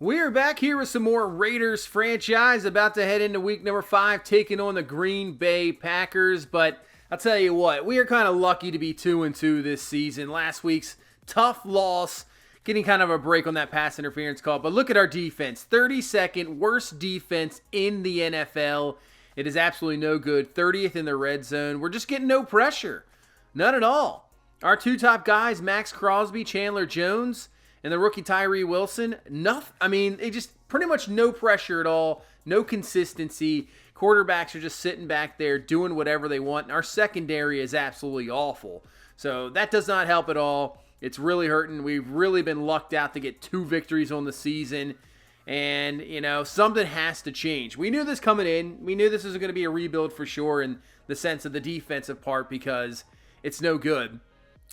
We are back here with some more Raiders franchise, about to head into week number 5, taking on the Green Bay Packers. But I'll tell you what, we are kind of lucky to be 2-2 this season. Last week's tough loss, getting kind of a break on that pass interference call. But look at our defense, 32nd worst defense in the NFL. It is absolutely no good, 30th in the red zone. We're just getting no pressure, none at all. Our two top guys, Max Crosby, Chandler Jones, and the rookie Tyree Wilson, they just pretty much no pressure at all, no consistency. Quarterbacks are just sitting back there doing whatever they want. And our secondary is absolutely awful. So that does not help at all. It's really hurting. We've really been lucked out to get 2 victories on the season. And, something has to change. We knew this coming in. We knew this was going to be a rebuild for sure in the sense of the defensive part because it's no good.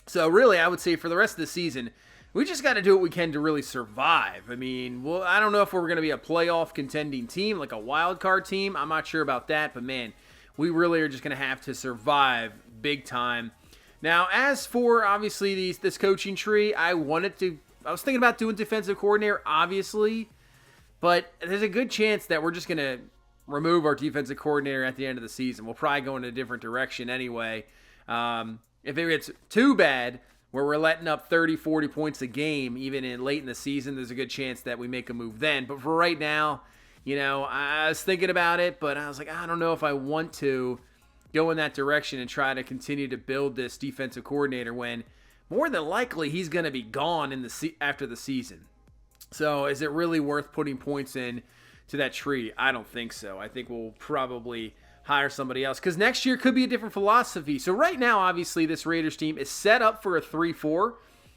So really, I would say for the rest of the season, we just got to do what we can to really survive. I don't know if we're going to be a playoff contending team, like a wild card team. I'm not sure about that, but man, we really are just going to have to survive big time. Now, as for obviously this coaching tree, I was thinking about doing defensive coordinator, obviously, but there's a good chance that we're just going to remove our defensive coordinator at the end of the season. We'll probably go in a different direction anyway. If it gets too bad, where we're letting up 30, 40 points a game, even late in the season, there's a good chance that we make a move then. But for right now, I was thinking about it, but I was like, I don't know if I want to go in that direction and try to continue to build this defensive coordinator when more than likely he's going to be gone after the season. So is it really worth putting points in to that tree? I don't think so. I think we'll probably hire somebody else because next year could be a different philosophy. So right now, obviously, this Raiders team is set up for a 3-4.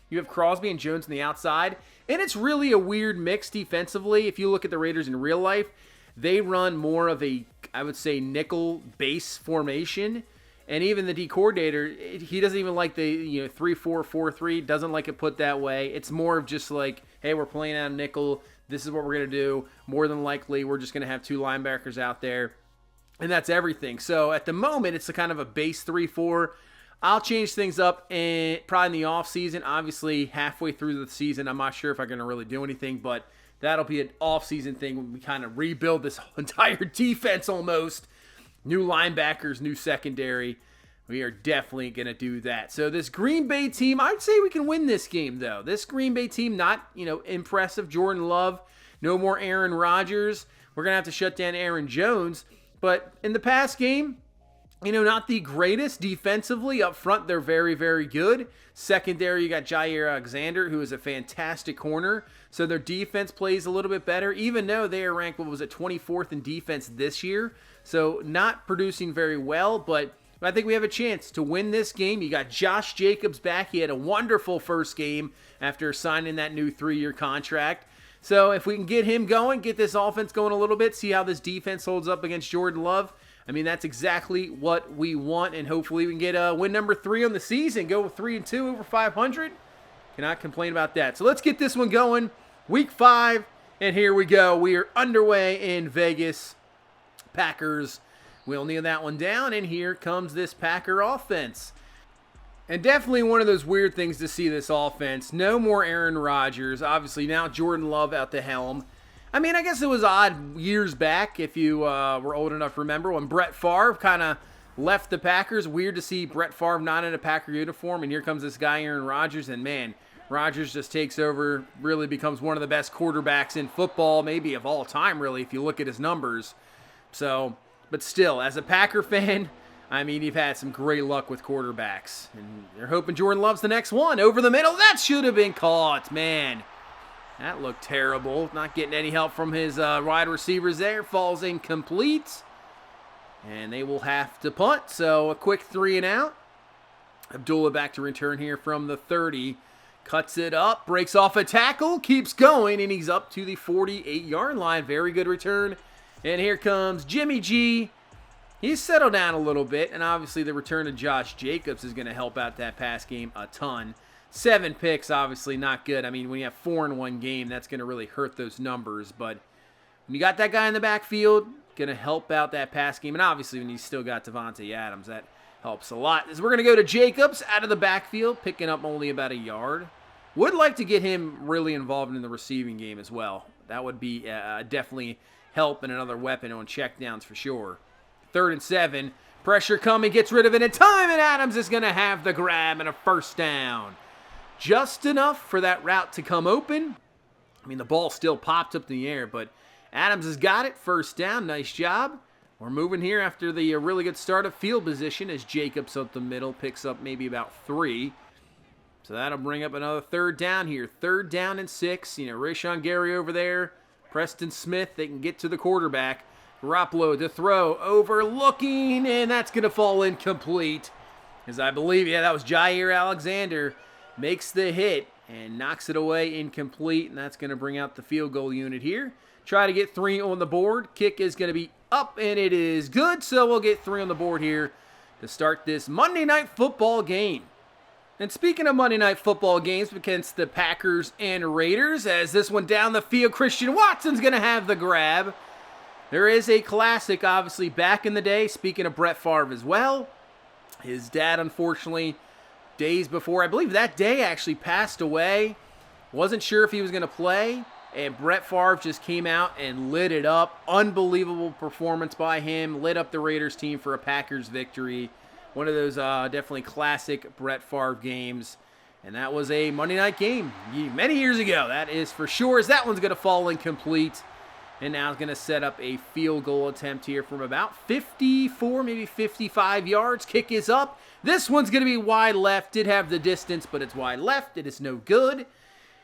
You have Crosby and Jones on the outside, and it's really a weird mix defensively. If you look at the Raiders in real life, they run more of a, I would say, nickel base formation, and even the D coordinator, he doesn't even like the 3-4, 4-3, doesn't like it put that way. It's more of just like, hey, we're playing out of nickel. This is what we're going to do. More than likely, we're just going to have 2 linebackers out there. And that's everything. So at the moment, it's a kind of a base 3-4. I'll change things up probably in the offseason. Obviously, halfway through the season, I'm not sure if I'm going to really do anything, but that'll be an offseason thing when we kind of rebuild this entire defense almost. New linebackers, new secondary. We are definitely going to do that. So this Green Bay team, I'd say we can win this game, though. This Green Bay team, not, impressive. Jordan Love, no more Aaron Rodgers. We're going to have to shut down Aaron Jones. But in the past game, not the greatest defensively. Up front, they're very, very good. Secondary, you got Jair Alexander, who is a fantastic corner. So their defense plays a little bit better, even though they are ranked, 24th in defense this year. So not producing very well, but I think we have a chance to win this game. You got Josh Jacobs back. He had a wonderful first game after signing that new 3-year contract. So if we can get him going, get this offense going a little bit, see how this defense holds up against Jordan Love, that's exactly what we want, and hopefully we can get win number 3 on the season, go with 3-2 over 500. Cannot complain about that. So let's get this one going. Week 5, and here we go. We are underway in Vegas. Packers, we'll kneel that one down, and here comes this Packer offense. And definitely one of those weird things to see this offense. No more Aaron Rodgers. Obviously, now Jordan Love at the helm. I guess it was odd years back, if you were old enough to remember, when Brett Favre kind of left the Packers. Weird to see Brett Favre not in a Packer uniform, and here comes this guy, Aaron Rodgers, and man, Rodgers just takes over, really becomes one of the best quarterbacks in football, maybe of all time, really, if you look at his numbers. So, but still, as a Packer fan, you've had some great luck with quarterbacks. And you're hoping Jordan Love's the next one. Over the middle. That should have been caught. Man, that looked terrible. Not getting any help from his wide receivers there. Falls incomplete. And they will have to punt. So a quick 3 and out. Abdullah back to return here from the 30. Cuts it up. Breaks off a tackle. Keeps going. And he's up to the 48-yard line. Very good return. And here comes Jimmy G. He's settled down a little bit, and obviously the return of Josh Jacobs is going to help out that pass game a ton. 7 picks, obviously not good. When you have 4 in one game, that's going to really hurt those numbers. But when you got that guy in the backfield, going to help out that pass game. And obviously when you still got Devontae Adams, that helps a lot. As we're going to go to Jacobs out of the backfield, picking up only about a yard. Would like to get him really involved in the receiving game as well. That would be definitely help and another weapon on checkdowns for sure. 3rd and 7. Pressure coming, gets rid of it in time, and Adams is going to have the grab and a first down. Just enough for that route to come open. I mean, the ball still popped up in the air, but Adams has got it. First down, nice job. We're moving here after the really good start of field position as Jacobs up the middle picks up maybe about 3. So that'll bring up another 3rd down here. 3rd down and 6. You know, Rashawn Gary over there. Preston Smith, they can get to the quarterback. Garoppolo to throw, overlooking, and that's going to fall incomplete. As I believe, that was Jair Alexander. Makes the hit and knocks it away incomplete, and that's going to bring out the field goal unit here. Try to get 3 on the board. Kick is going to be up, and it is good, so we'll get 3 on the board here to start this Monday Night Football game. And speaking of Monday Night Football games against the Packers and Raiders, as this one down the field, Christian Watson's going to have the grab. There is a classic, obviously, back in the day, speaking of Brett Favre as well. His dad, unfortunately, days before, I believe that day actually passed away. Wasn't sure if he was going to play, and Brett Favre just came out and lit it up. Unbelievable performance by him. Lit up the Raiders team for a Packers victory. One of those definitely classic Brett Favre games. And that was a Monday night game many years ago. That is for sure, as that one's going to fall incomplete. And now it's going to set up a field goal attempt here from about 54, maybe 55 yards. Kick is up. This one's going to be wide left. Did have the distance, but it's wide left. It is no good.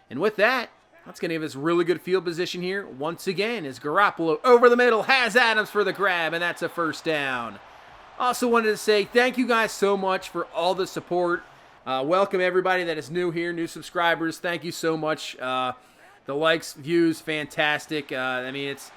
And with that, that's going to give us really good field position here. Once again, as Garoppolo over the middle has Adams for the grab, and that's a first down. Also wanted to say thank you guys so much for all the support. Welcome everybody that is new here, new subscribers. Thank you so much. The likes, views, fantastic. I mean, it's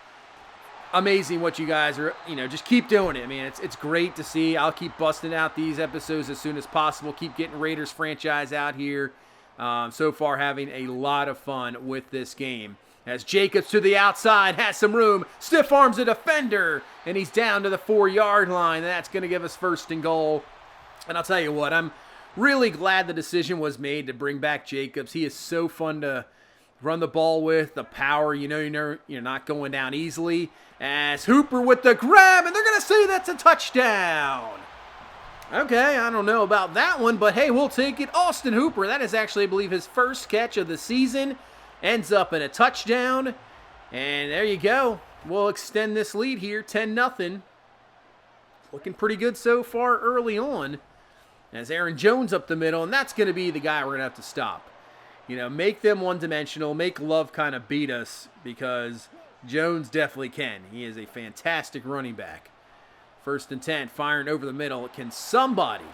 amazing what you guys are, just keep doing it. I mean, it's great to see. I'll keep busting out these episodes as soon as possible. Keep getting Raiders franchise out here. So far, having a lot of fun with this game. As Jacobs to the outside, has some room, stiff arms a defender, and he's down to the 4-yard line. That's going to give us 1st and goal. And I'll tell you what, I'm really glad the decision was made to bring back Jacobs. He is so fun to run the ball with, the power, you're not going down easily. As Hooper with the grab, and they're going to say that's a touchdown. Okay, I don't know about that one, but hey, we'll take it. Austin Hooper, that is actually, I believe, his first catch of the season. Ends up in a touchdown. And there you go. We'll extend this lead here, 10-0. Looking pretty good so far early on. As Aaron Jones up the middle, and that's going to be the guy we're going to have to stop. Make them one-dimensional, make Love kind of beat us, because Jones definitely can. He is a fantastic running back. 1st and 10, firing over the middle. Can somebody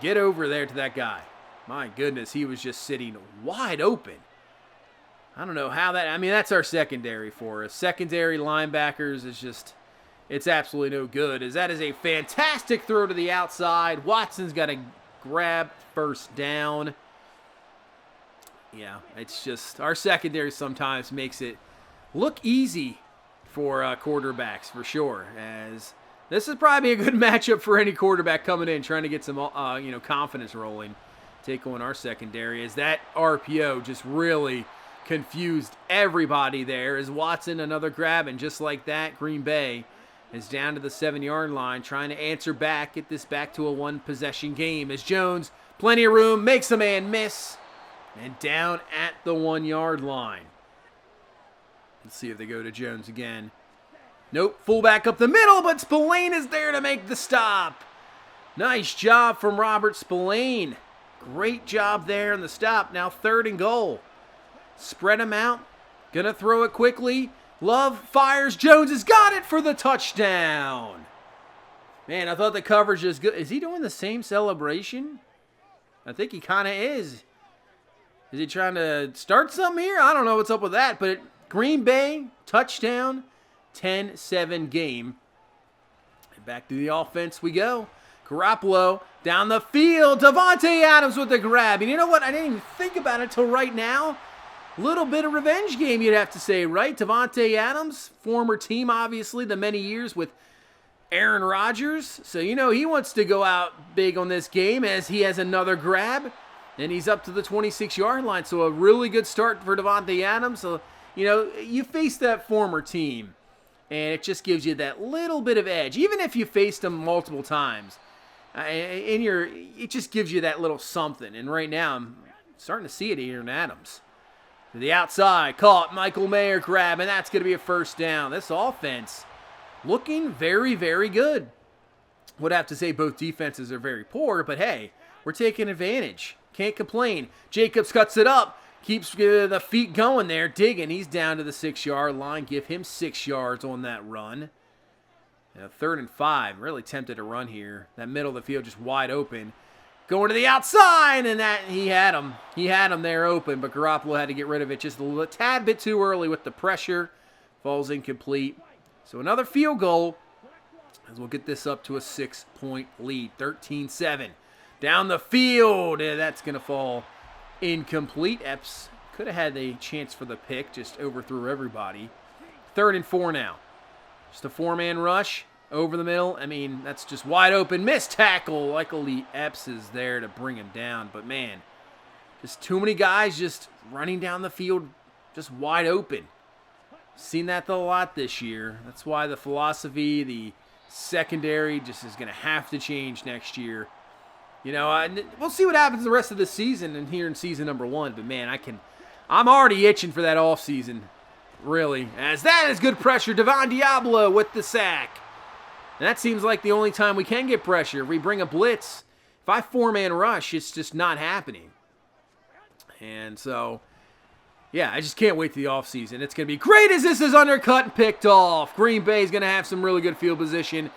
get over there to that guy? My goodness, he was just sitting wide open. I don't know how that's our secondary for us. Secondary linebackers is just, it's absolutely no good. As that is a fantastic throw to the outside. Watson's got to grab 1st down. Yeah, it's just, our secondary sometimes makes it look easy for quarterbacks for sure. As this is probably a good matchup for any quarterback coming in, trying to get some, confidence rolling. Take on our secondary, as that RPO just really confused everybody there. As Watson, another grab, and just like that, Green Bay is down to the 7-yard line, trying to answer back, get this back to a 1-possession game. As Jones, plenty of room, makes a man miss. And down at the 1-yard line. Let's see if they go to Jones again. Nope, fullback up the middle, but Spillane is there to make the stop. Nice job from Robert Spillane. Great job there in the stop. Now 3rd and goal. Spread him out. Gonna throw it quickly. Love fires. Jones has got it for the touchdown. Man, I thought the coverage was good. Is he doing the same celebration? I think he kind of is. Is he trying to start something here? I don't know what's up with that, but Green Bay, touchdown, 10-7 game. And back to the offense we go. Garoppolo down the field. Davante Adams with the grab. And you know what? I didn't even think about it until right now. Little bit of revenge game, you'd have to say, right? Davante Adams, former team, obviously, the many years with Aaron Rodgers. So, he wants to go out big on this game as he has another grab. And he's up to the 26-yard line. So a really good start for Davante Adams. So, you face that former team, and it just gives you that little bit of edge. Even if you faced them multiple times, it just gives you that little something. And right now, I'm starting to see it here in Adams. To the outside, caught, Michael Mayer grab, and that's going to be a first down. This offense looking very, very good. Would have to say both defenses are very poor, but hey, we're taking advantage. Can't complain. Jacobs cuts it up. Keeps the feet going there. Digging. He's down to the 6-yard line. Give him 6 yards on that run. 3rd and 5. Really tempted to run here. That middle of the field just wide open. Going to the outside, and he had him. He had him there open, but Garoppolo had to get rid of it just a tad bit too early with the pressure. Falls incomplete. So another field goal as we'll get this up to a 6-point lead. 13-7. Down the field, and that's going to fall incomplete. Epps could have had a chance for the pick, just overthrew everybody. 3rd and 4 now. Just a 4-man rush over the middle. I mean, that's just wide open. Missed tackle. Luckily, Epps is there to bring him down. But, man, just too many guys just running down the field just wide open. Seen that a lot this year. That's why the philosophy, the secondary just is going to have to change next year. We'll see what happens the rest of the season and here in season number 1. But, man, I'm already itching for that off season, really. As that is good pressure. Devon Diablo with the sack. And that seems like the only time we can get pressure. If we bring a blitz, if I 4-man rush, it's just not happening. And so, yeah, I just can't wait to the offseason. It's going to be great as this is undercut and picked off. Green Bay is going to have some really good field position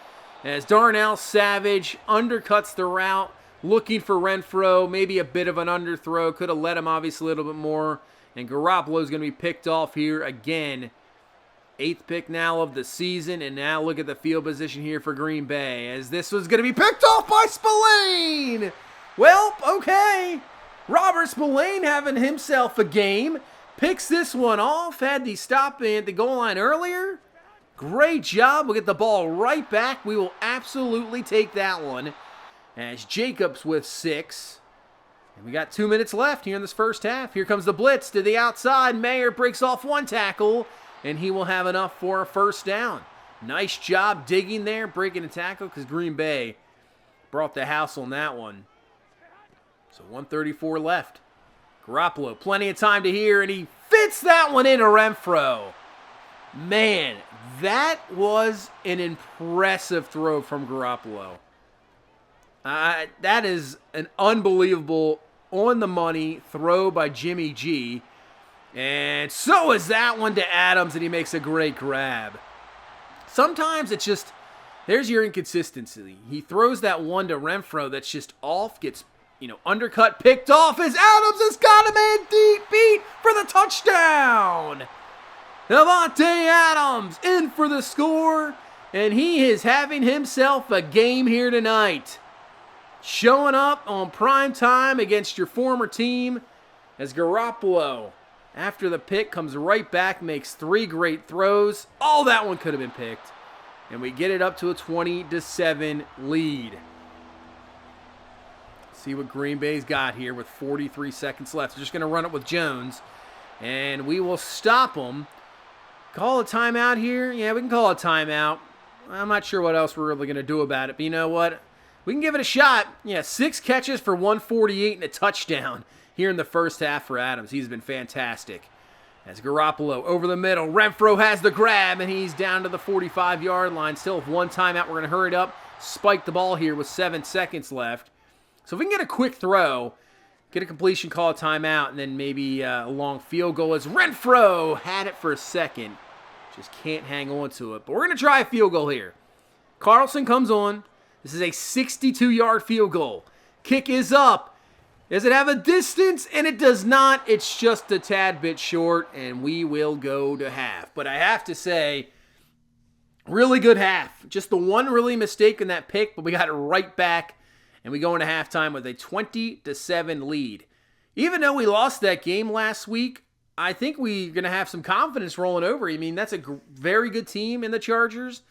as Darnell Savage undercuts the route, looking for Renfro, maybe a bit of an underthrow. Could have let him obviously a little bit more. And Garoppolo is going to be picked off here again. 8th pick now of the season. And now look at the field position here for Green Bay as this was going to be picked off by Spillane. Well, okay. Robert Spillane having himself a game. Picks this one off. Had the stop at the goal line earlier. Great job. We'll get the ball right back. We will absolutely take that one. As Jacobs with 6. And we got 2 minutes left here in this first half. Here comes the blitz to the outside. Mayer breaks off one tackle, and he will have enough for a first down. Nice job digging there, breaking a tackle, because Green Bay brought the house on that one. So 1:34 left. Garoppolo, plenty of time to hear, and he fits that one into Renfro. Man, that was an impressive throw from Garoppolo. That is an unbelievable on-the-money throw by Jimmy G. And so is that one to Adams, and he makes a great grab. Sometimes it's just, there's your inconsistency. He throws that one to Renfro that's just off, gets, undercut, picked off as Adams has got a man deep beat for the touchdown. Davante Adams in for the score, and he is having himself a game here tonight. Showing up on prime time against your former team as Garoppolo, after the pick, comes right back, makes 3 great throws. All that one could have been picked. And we get it up to a 20-7 lead. See what Green Bay's got here with 43 seconds left. They're just going to run it with Jones. And we will stop them. Call a timeout here? Yeah, we can call a timeout. I'm not sure what else we're really going to do about it. But you know what? We can give it a shot. Yeah, 6 catches for 148 and a touchdown here in the first half for Adams. He's been fantastic. As Garoppolo over the middle. Renfro has the grab, and he's down to the 45-yard line. Still with 1 timeout. We're going to hurry it up. Spike the ball here with 7 seconds left. So if we can get a quick throw, get a completion, call a timeout, and then maybe a long field goal as Renfro had it for a second. Just can't hang on to it. But we're going to try a field goal here. Carlson comes on. This is a 62-yard field goal. Kick is up. Does it have a distance? And it does not. It's just a tad bit short, and we will go to half. But I have to say, really good half. Just the one really mistake in that pick, but we got it right back, and we go into halftime with a 20-7 lead. Even though we lost that game last week, I think we're going to have some confidence rolling over. I mean, that's a very good team in the Chargers,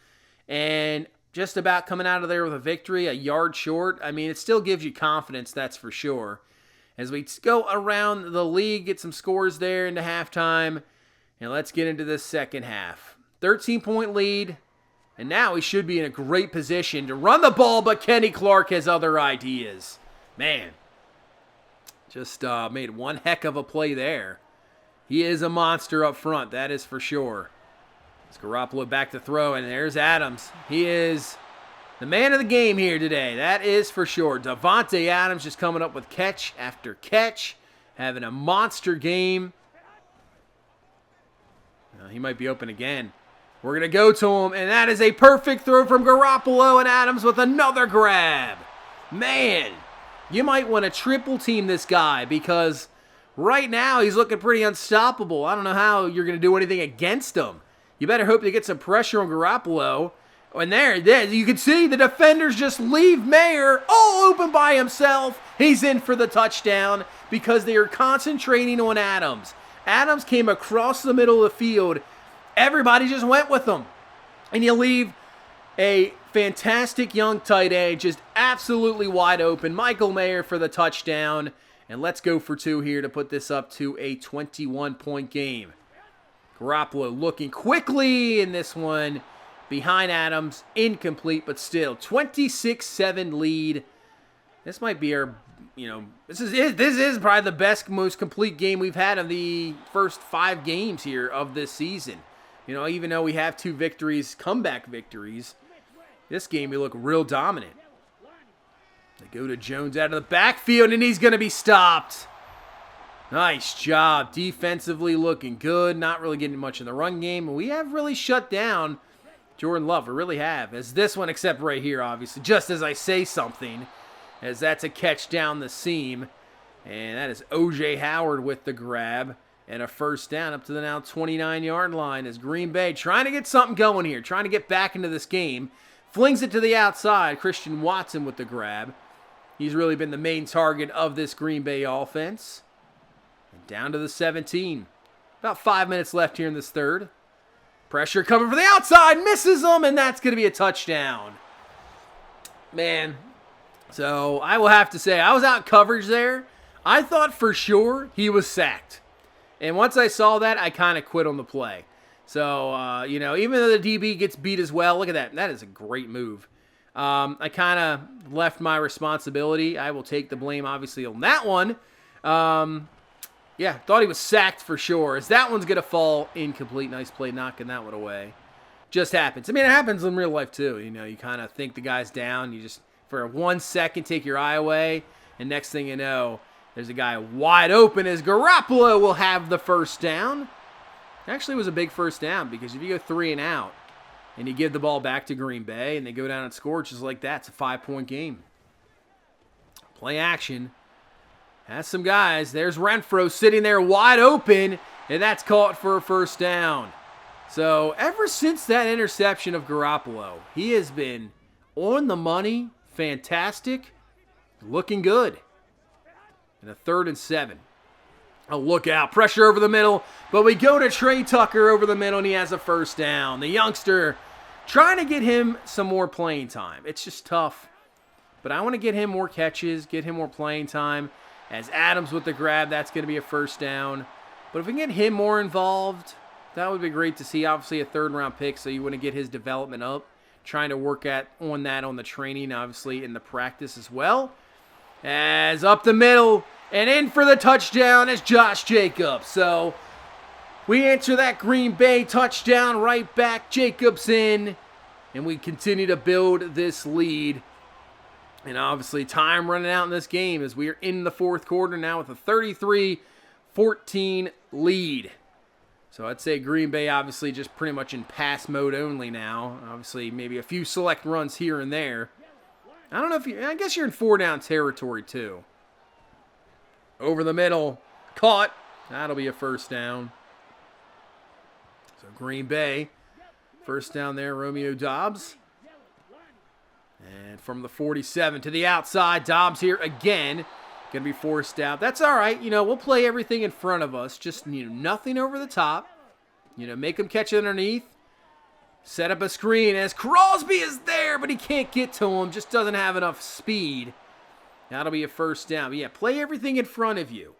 and just about coming out of there with a victory, a yard short. I mean, it still gives you confidence, that's for sure. as we go around the league, get some scores there into halftime, and let's get into the second half. 13-point lead, and now he should be in a great position to run the ball, but Kenny Clark has other ideas. Man, just made one heck of a play there. He is a monster up front, that is for sure. It's Garoppolo back to throw, and there's Adams. He is the man of the game here today, that is for sure. Davante Adams just coming up with catch after catch, having a monster game. He might be open again. We're going to go to him, and that is a perfect throw from Garoppolo, and Adams with another grab. Man, you might want to triple team this guy because right now he's looking pretty unstoppable. I don't know how you're going to do anything against him. You better hope to get some pressure on Garoppolo. And there, you can see the defenders just leave Mayer all open by himself. He's in for the touchdown because they are concentrating on Adams. Adams came across the middle of the field. Everybody just went with him. And you leave a fantastic young tight end just absolutely wide open. Michael Mayer for the touchdown. And let's go for two here to put this up to a 21-point game. Garoppolo looking quickly in this one. Behind Adams, incomplete, but still 26-7 lead. This might be our, this is probably the best, most complete game we've had of the first 5 games here of this season. Even though we have 2 victories, comeback victories, this game we look real dominant. They go to Jones out of the backfield, and he's going to be stopped. Nice job. Defensively looking good. Not really getting much in the run game. We have really shut down Jordan Love. We really have. As this one, except right here, obviously. Just as I say something. As that's a catch down the seam. And that is O.J. Howard with the grab. And a first down up to the now 29-yard line as Green Bay trying to get something going here. Trying to get back into this game. Flings it to the outside. Christian Watson with the grab. He's really been the main target of this Green Bay offense. And down to the 17. About 5 minutes left here in this third. Pressure coming from the outside. Misses him, and that's going to be a touchdown. Man. So I will have to say, I was out coverage there. I thought for sure he was sacked. And once I saw that, I kind of quit on the play. So, even though the DB gets beat as well, look at that. That is a great move. I kind of left my responsibility. I will take the blame, obviously, on that one. Thought he was sacked for sure. As that one's going to fall incomplete. Nice play knocking that one away. Just happens. I mean, it happens in real life, too. You kind of think the guy's down. You just, for 1 second, take your eye away. And next thing you know, there's a guy wide open as Garoppolo will have the first down. Actually, it was a big first down because if you go 3 and out and you give the ball back to Green Bay and they go down and score just like that, it's a 5-point game. Play action. Has some guys. There's Renfro sitting there wide open, and that's caught for a first down. So ever since that interception of Garoppolo, he has been on the money, fantastic, looking good. And a 3rd and 7. Oh, look out. Pressure over the middle. But we go to Trey Tucker over the middle, and he has a first down. The youngster trying to get him some more playing time. It's just tough. But I want to get him more catches, get him more playing time. As Adams with the grab, that's going to be a first down. But if we can get him more involved, that would be great to see. Obviously, a 3rd-round pick, so you want to get his development up. Trying to work on that on the training, obviously, in the practice as well. As up the middle, and in for the touchdown is Josh Jacobs. So we answer that Green Bay touchdown right back. Jacobs in, and we continue to build this lead. And obviously time running out in this game as we are in the 4th quarter now with a 33-14 lead. So I'd say Green Bay obviously just pretty much in pass mode only now. Obviously maybe a few select runs here and there. I don't know if I guess you're in 4-down territory too. Over the middle, caught. That'll be a first down. So Green Bay, first down there, Romeo Doubs. And from the 47 to the outside, Doubs here again. Going to be forced out. That's all right. We'll play everything in front of us. Just, nothing over the top. Make them catch it underneath. Set up a screen as Crosby is there, but he can't get to him. Just doesn't have enough speed. That'll be a first down. But yeah, play everything in front of you.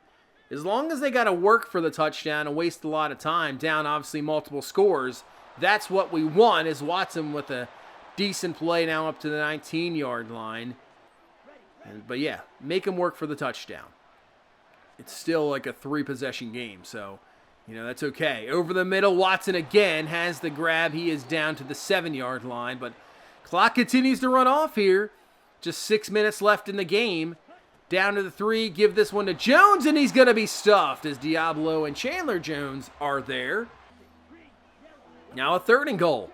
As long as they got to work for the touchdown and waste a lot of time, down obviously multiple scores, that's what we want, is Watson with a decent play now up to the 19-yard line. But yeah, make them work for the touchdown. It's still like a 3-possession game, so, that's okay. Over the middle, Watson again has the grab. He is down to the 7-yard line, but clock continues to run off here. Just 6 minutes left in the game. Down to the 3, give this one to Jones, and he's going to be stuffed as Diablo and Chandler Jones are there. Now a 3rd and goal.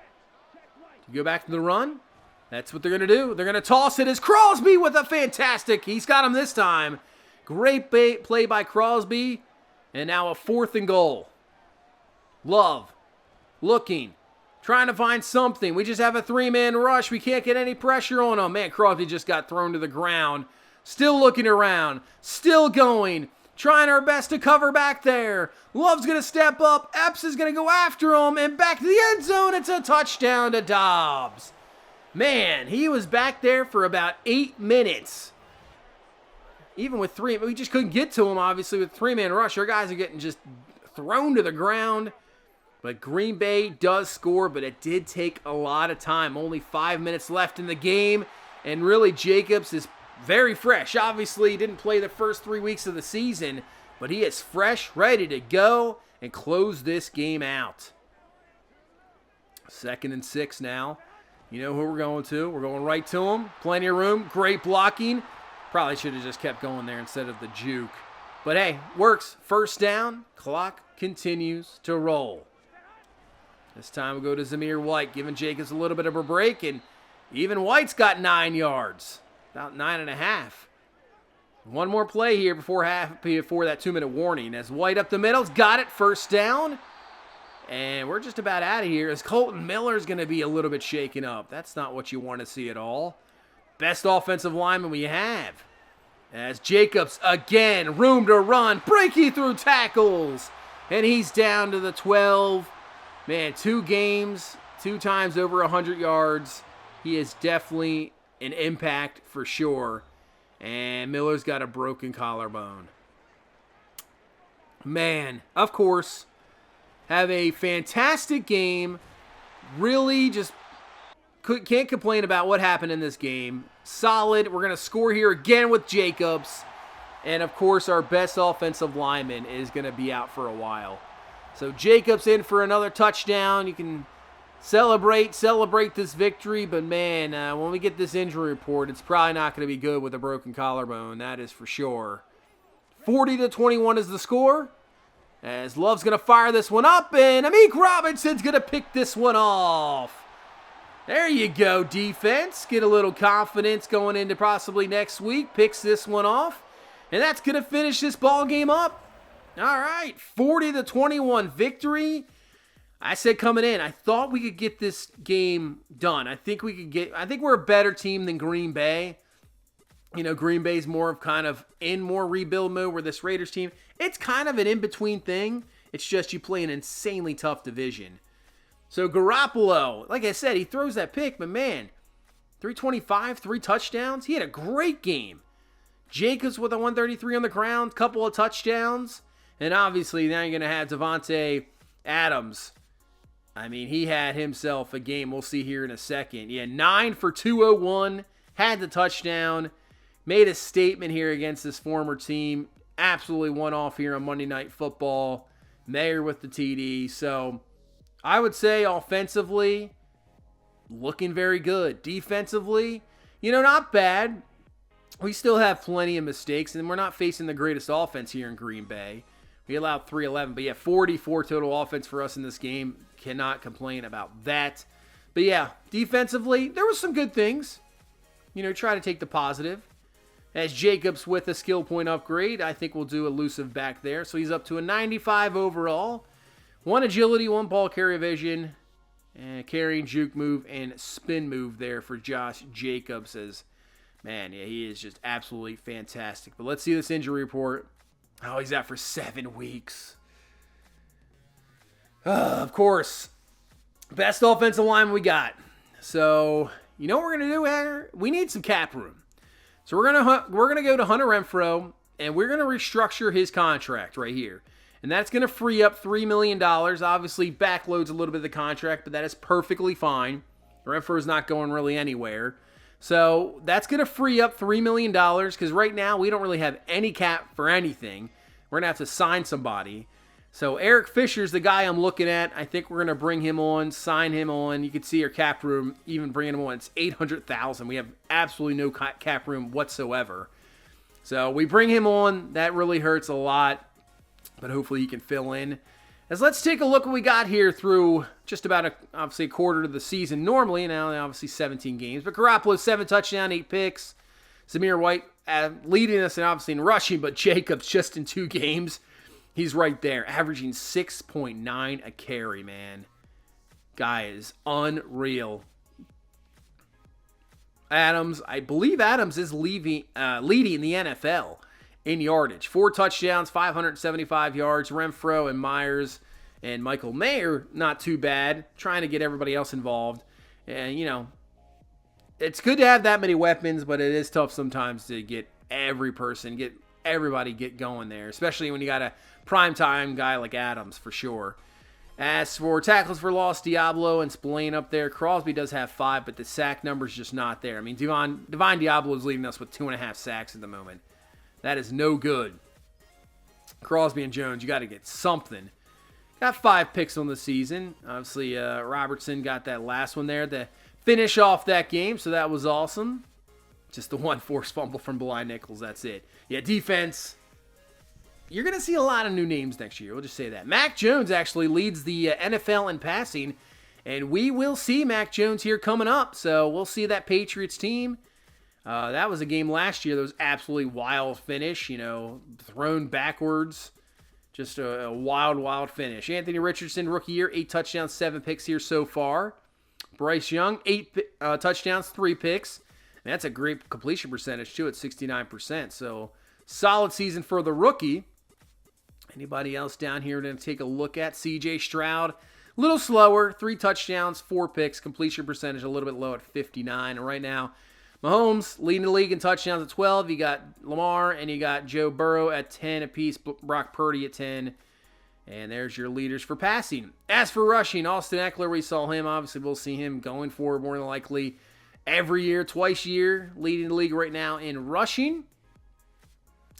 To go back to the run, that's what they're going to do. They're going to toss it as Crosby with a fantastic, he's got him this time. Great play by Crosby, and now a 4th and goal. Love, looking, trying to find something. We just have a 3-man rush. We can't get any pressure on him. Man, Crosby just got thrown to the ground. Still looking around, still going, trying our best to cover back there. Love's going to step up, Epps is going to go after him, and back to the end zone. It's a touchdown to Dobbs. Man, he was back there for about 8 minutes. Even with 3, we just couldn't get to him, obviously, with 3-man rush. Our guys are getting just thrown to the ground. But Green Bay does score, but it did take a lot of time. Only 5 minutes left in the game, and really Jacobs is very fresh. Obviously, he didn't play the first 3 weeks of the season, but he is fresh, ready to go and close this game out. 2nd and 6 now. You know who we're going to. We're going right to him. Plenty of room. Great blocking. Probably should have just kept going there instead of the juke. But hey, works. First down. Clock continues to roll. This time we'll go to Zamir White, giving Jacobs a little bit of a break, and even White's got 9 yards. About 9.5. One more play here before that 2-minute warning. As White up the middle's got it, first down. And we're just about out of here as Colton Miller's going to be a little bit shaken up. That's not what you want to see at all. Best offensive lineman we have. As Jacobs again, room to run, breaking through tackles. And he's down to the 12. Man, 2 games, 2 times over 100 yards. He is definitely an impact for sure. And Miller's got a broken collarbone. Man, of course, have a fantastic game. Really just can't complain about what happened in this game. Solid. We're going to score here again with Jacobs. And, of course, our best offensive lineman is going to be out for a while. So Jacobs in for another touchdown. You can celebrate this victory, but man, when we get this injury report, it's probably not going to be good with a broken collarbone, that is for sure. 40-21 is the score, as Love's going to fire this one up, and Amik Robinson's going to pick this one off. There you go, defense. Get a little confidence going into possibly next week. Picks this one off, and that's going to finish this ball game up. All right, 40-21 victory. I said coming in, I thought we could get this game done. I think we're a better team than Green Bay. Green Bay's more of kind of in more rebuild mode, where this Raiders team, it's kind of an in-between thing. It's just you play an insanely tough division. So Garoppolo, like I said, he throws that pick, but man, 325, 3 touchdowns. He had a great game. Jacobs with a 133 on the ground, couple of touchdowns. And obviously now you're going to have Devontae Adams. I mean, he had himself a game we'll see here in a second. Yeah, 9 for 201, had the touchdown, made a statement here against this former team. Absolutely won off here on Monday Night Football. Mayer with the TD. So I would say offensively, looking very good. Defensively, not bad. We still have plenty of mistakes, and we're not facing the greatest offense here in Green Bay. We allowed 311, but yeah, 44 total offense for us in this game. Cannot complain about that. But yeah, defensively, there was some good things. Try to take the positive. As Jacobs with a skill point upgrade, I think we'll do elusive back there. So he's up to a 95 overall. 1 agility, 1 ball carrier vision, and carrying, juke move, and spin move there for Josh Jacobs. Man, yeah, he is just absolutely fantastic. But let's see this injury report. Oh, he's out for 7 weeks. Of course, best offensive lineman we got. So, what we're going to do here? We need some cap room. So we're gonna go to Hunter Renfrow, and we're gonna restructure his contract right here. And that's going to free up $3 million. Obviously, backloads a little bit of the contract, but that is perfectly fine. Renfro's not going really anywhere. So that's going to free up $3 million because right now we don't really have any cap for anything. We're going to have to sign somebody. So Eric Fisher's the guy I'm looking at. I think we're going to bring him on, sign him on. You can see our cap room, even bringing him on, it's $800,000. We have absolutely no cap room whatsoever. So we bring him on. That really hurts a lot. But hopefully he can fill in. As let's take a look what we got here through just about obviously a quarter of the season normally. Now obviously 17 games. But Garoppolo 7 touchdowns, 8 picks. Zamir White leading us and obviously in rushing, but Jacobs just in 2 games. He's right there, averaging 6.9 a carry, man. Guy is unreal. Adams, I believe Adams is leading the NFL in yardage. 4 touchdowns, 575 yards. Renfrow and Myers and Michael Mayer, not too bad. Trying to get everybody else involved. And, you know, it's good to have that many weapons, but it is tough sometimes to get everybody get going there, especially when you got a primetime guy like Adams, for sure. As for tackles for loss, Diablo and Spillane up there. Crosby does have 5, but the sack number's just not there. I mean, Divine Diablo is leading us with 2.5 sacks at the moment. That is no good. Crosby and Jones, you got to get something. Got 5 picks on the season. Obviously, Robertson got that last one there to finish off that game, so that was awesome. Just the 1 forced fumble from Bly Nichols, that's it. Yeah, defense. You're going to see a lot of new names next year. We'll just say that. Mac Jones actually leads the NFL in passing, and we will see Mac Jones here coming up. So we'll see that Patriots team. That was a game last year that was absolutely wild finish, you know, thrown backwards. Just a wild, wild finish. Anthony Richardson, rookie year, 8 touchdowns, 7 picks here so far. Bryce Young, 8 touchdowns, 3 picks. And that's a great completion percentage, too, at 69%. So, solid season for the rookie. Anybody else down here to take a look at? C.J. Stroud, a little slower, 3 touchdowns, 4 picks. Completion percentage a little bit low at 59. And right now, Mahomes leading the league in touchdowns at 12. You got Lamar and you got Joe Burrow at 10 apiece. Brock Purdy at 10. And there's your leaders for passing. As for rushing, Austin Eckler, we saw him. Obviously, we'll see him going forward more than likely every year, twice a year, leading the league right now in rushing.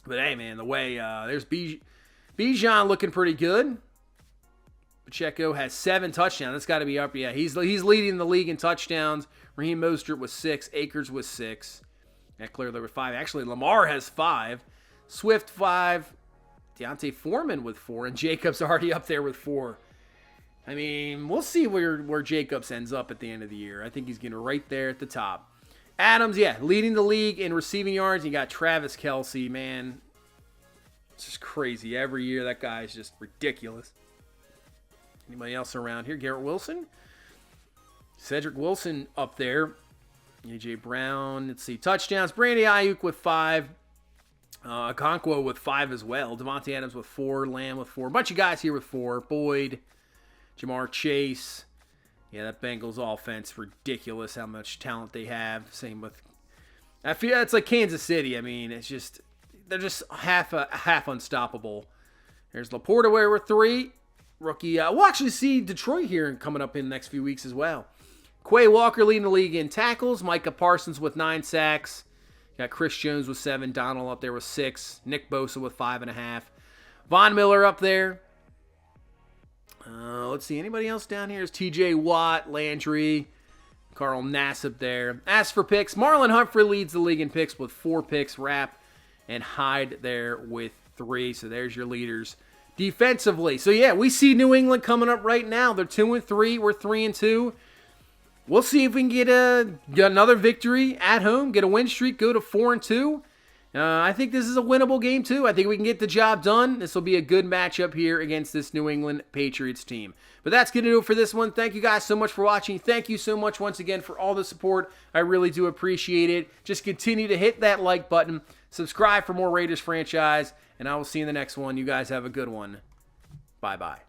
But hey, man, the way there's Bijan looking pretty good. Pacheco has 7 touchdowns. That's got to be up. Yeah, he's leading the league in touchdowns. Raheem Mostert with 6. Akers with 6. Eckler there with 5. Actually, Lamar has 5. Swift 5. Deontay Foreman with 4. And Jacobs already up there with 4. I mean, we'll see where Jacobs ends up at the end of the year. I think he's getting right there at the top. Adams, yeah, leading the league in receiving yards. You got Travis Kelce, man. It's just crazy. Every year, that guy is just ridiculous. Anybody else around here? Garrett Wilson. Cedric Wilson up there. A.J. Brown. Let's see. Touchdowns. Brandon Ayuk with 5. Okonkwo with 5 as well. Devontae Adams with 4. Lamb with 4. A bunch of guys here with 4. Boyd. Jamar Chase. Yeah, that Bengals offense, ridiculous how much talent they have. Same with... I feel it's like Kansas City. I mean, it's just... They're just half unstoppable. There's Laporta with 3. Rookie. We'll actually see Detroit here coming up in the next few weeks as well. Quay Walker leading the league in tackles. Micah Parsons with 9 sacks. Got Chris Jones with 7. Donald up there with 6. Nick Bosa with 5.5. Von Miller up there. Let's see. Anybody else down here? Is TJ Watt, Landry, Carl Nassib there. As for picks, Marlon Humphrey leads the league in picks with 4 picks. Rapp and Hyde there with 3. So there's your leaders defensively. So yeah, we see New England coming up right now. They're 2-3. We're 3-2. We'll see if we can get another victory at home, get a win streak, go to 4-2. I think this is a winnable game too. I think we can get the job done. This will be a good matchup here against this New England Patriots team. But that's going to do it for this one. Thank you guys so much for watching. Thank you so much once again for all the support. I really do appreciate it. Just continue to hit that like button. Subscribe for more Raiders franchise. And I will see you in the next one. You guys have a good one. Bye-bye.